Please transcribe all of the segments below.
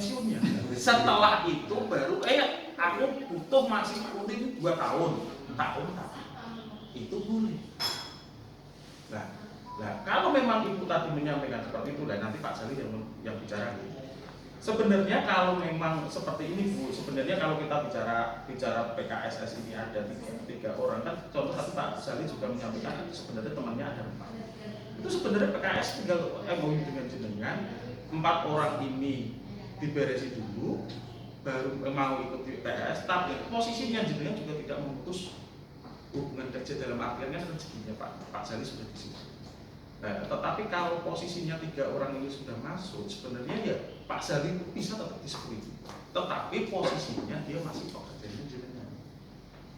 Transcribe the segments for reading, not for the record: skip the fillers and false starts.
pensiunnya. Setelah itu baru aku butuh masih rutin 2 tahun. Itu boleh. Nah, kalau memang Ibu tadi menyampaikan seperti itu, dan nanti Pak Sali yang bicara. Sebenarnya kalau memang seperti ini Bu, sebenarnya kalau kita bicara PKSS ini ada tiga orang kan, contoh satu Pak Sali juga menyampaikan sebenarnya temannya ada 4. Itu sebenarnya PKS tinggal MOU dengan jenengan, 4 orang ini diberesi dulu, baru mau ikut di PKS, tapi posisinya jenengan juga tidak memutus hubungan kerja dalam artian kan rezekinya Pak Sali sudah di sini. Nah, tetapi kalau posisinya 3 orang ini sudah masuk, sebenarnya ya Pak Sali itu bisa tetap di security, tetapi posisinya dia masih pekerjaan jenengan.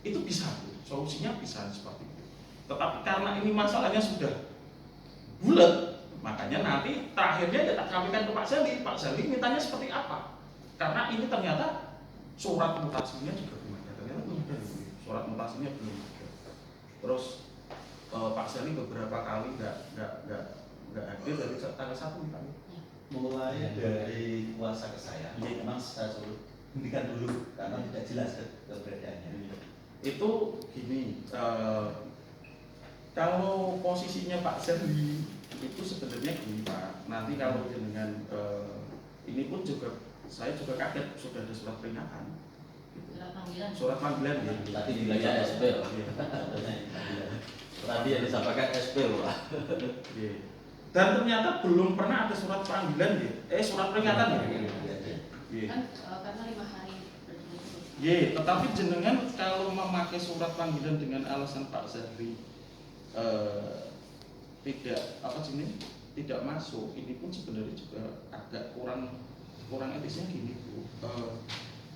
Itu bisa, solusinya bisa seperti itu. Tetapi karena ini masalahnya sudah bulat, makanya nanti terakhirnya ya tak sampaikan ke Pak Sali. Pak Sali mintanya seperti apa? Karena ini ternyata surat mutasinya juga belum ada. Ternyata belum ada, surat mutasinya belum ada. Terus Pak Sali beberapa kali nggak hadir dari tanggal 1 misalnya. Mulai dari kuasa ke saya, memang saya suruh hentikan dulu karena tidak jelas keberadaannya. Itu gini, kalau posisinya Pak Sali itu sebenarnya gini Pak. Nanti kalau dengan ini pun juga saya juga kaget sudah ada surat peringatan. Surat panggilan ya. Tadi bilangnya SP loh. Tadi yang disampaikan SP loh. Dan ternyata belum pernah ada surat panggilan ya. Surat peringatan ya. Kan karena 5 hari. Tetapi jenengan kalau memakai surat panggilan dengan alasan Pak Sali tidak masuk, ini pun sebenarnya juga agak kurang etisnya gini Bu.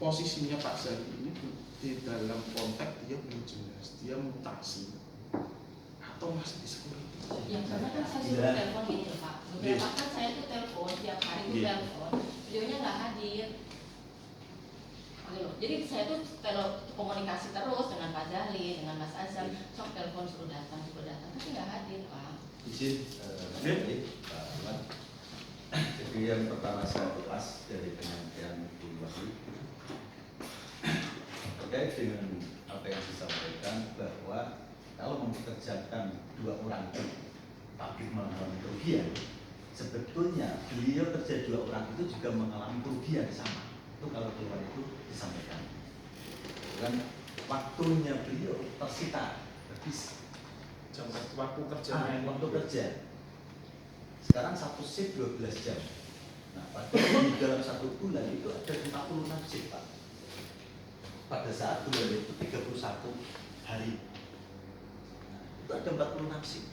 Posisinya Pak Sali ini di dalam konteks dia belum jelas, dia mutasi atau masih di security. Ya karena kan saya suruh telepon gitu Pak. Beberapa kan saya tuh telepon tiap hari tuh telepon, beliaunya nggak hadir. Jadi saya tuh kalau komunikasi terus dengan Pak Zali, dengan Mas Azam, sok telepon suruh datang, tapi nggak hadir Pak. Izin, jadi yang pertama saya lepas dari penyampaian Bu Wahyu terkait dengan apa yang disampaikan bahwa kalau mempekerjakan 2 orang itu pabrik mengalami kerugian, sebetulnya beliau kerja 2 orang itu juga mengalami kerugian sama. Itu kalau keluar itu disampaikan. Dan waktunya beliau tersita habis. Waktu kerja. Waktu kerja. Sekarang 1 shift 12 jam. Nah, di dalam 1 bulan itu ada 56 shift Pak. Pada saat bulan itu 31 hari. Itu ada 46 shift.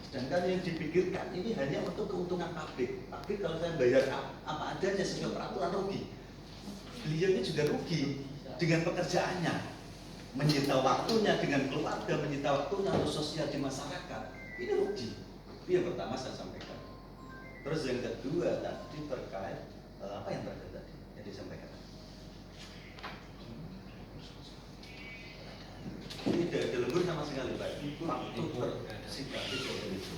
Sedangkan yang dipikirkan ini hanya untuk keuntungan pabrik. Pabrik kalau saya bayar apa adanya sesuai peraturan rugi. Beliau ini juga rugi dengan pekerjaannya, menyita waktunya dengan keluarga, menyita waktunya untuk sosial di masyarakat. Ini rugi. Itu yang pertama saya sampaikan. Terus yang kedua tadi terkait apa yang tadi yang disampaikan? Tidak ada lembur sama sekali Pak. Waktu bersifat itu.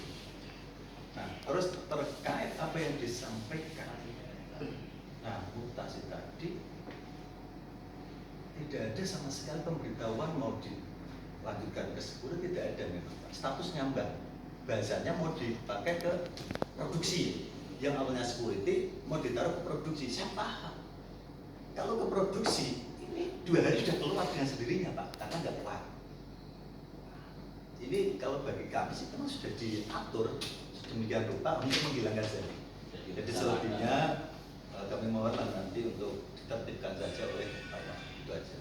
Nah, terus terkait apa yang disampaikan. Nah, mutasi tadi tidak ada sama sekali pemberitahuan mau dilanjutkan ke security, tidak ada memang. Status nyambang. Bahasanya mau dipakai ke produksi. Yang awalnya security mau ditaruh ke produksi. Saya paham. Kalau ke produksi ini 2 hari sudah keluar dengan sendirinya Pak, karena nggak kuat. Ini kalau bagi kami sih memang sudah diatur sedemikian rupa untuk menghilangkan zali. Jadi selebihnya kami mohon nanti untuk ditertibkan saja oleh Allah. Itu aja.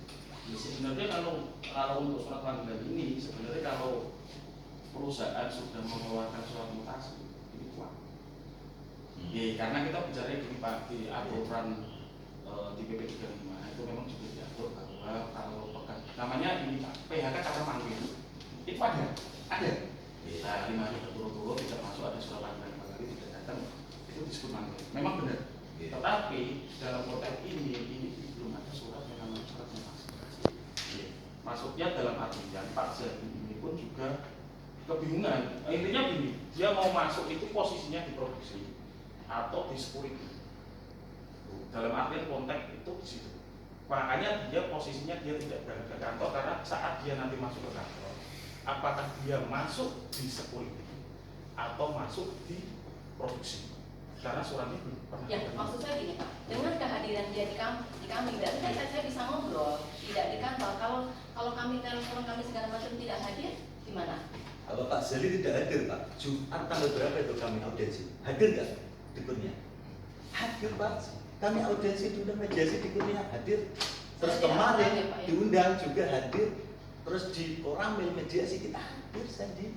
Sebenarnya kalau untuk surat panggilan ini sebenarnya kalau perusahaan sudah mengeluarkan surat mutasi ini kuat. Karena kita bicara di aturan di PP 35 itu memang juga diatur bahwa kalau namanya ini PHK karena manggil itu ada. Nah, 5 hari berturut-turut tidak masuk ada surat panggilan kembali tidak datang itu disebut manggil. Memang benar. Tetapi dalam konteks ini belum ada surat yang namanya surat mutasi. Maksudnya dalam artian Pak Zali ini pun juga kebingungan. Intinya gini, dia mau masuk itu posisinya di produksi atau di security. dalam artian konteks itu di situ. Makanya dia posisinya dia tidak berada ke kantor karena saat dia nanti masuk ke kantor, apakah dia masuk di security atau masuk di produksi? Karena suratnya belum pernah. Ya, maksud saya gini Pak, dengan kehadiran dia di kami, berarti saya bisa ngobrol, tidak di kantor. Kalau kami telepon kami segala macam tidak hadir, gimana? Kalau Pak Zali tidak hadir Pak, Jumat tanggal berapa itu kami audiensi? Hadir nggak di Kurnia? Hadir Pak. Kami audiensi diundang mediasi di Kurnia hadir. Terus kemarin ya, Pak, ya? diundang juga hadir. Terus di Koramil mediasi kita hadir Sandy.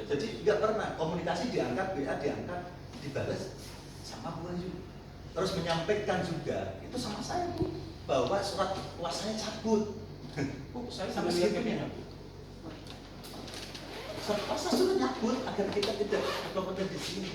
Jadi nggak pernah komunikasi diangkat, WA diangkat, dibalas sama Bu Ayu. Terus menyampaikan juga itu sama saya Bu bahwa surat kuasanya cabut. Oh, saya Sampai sudah lihat segitunya. ini. Surat kuasa sudah nyabut agar kita tidak berkompeten di sini.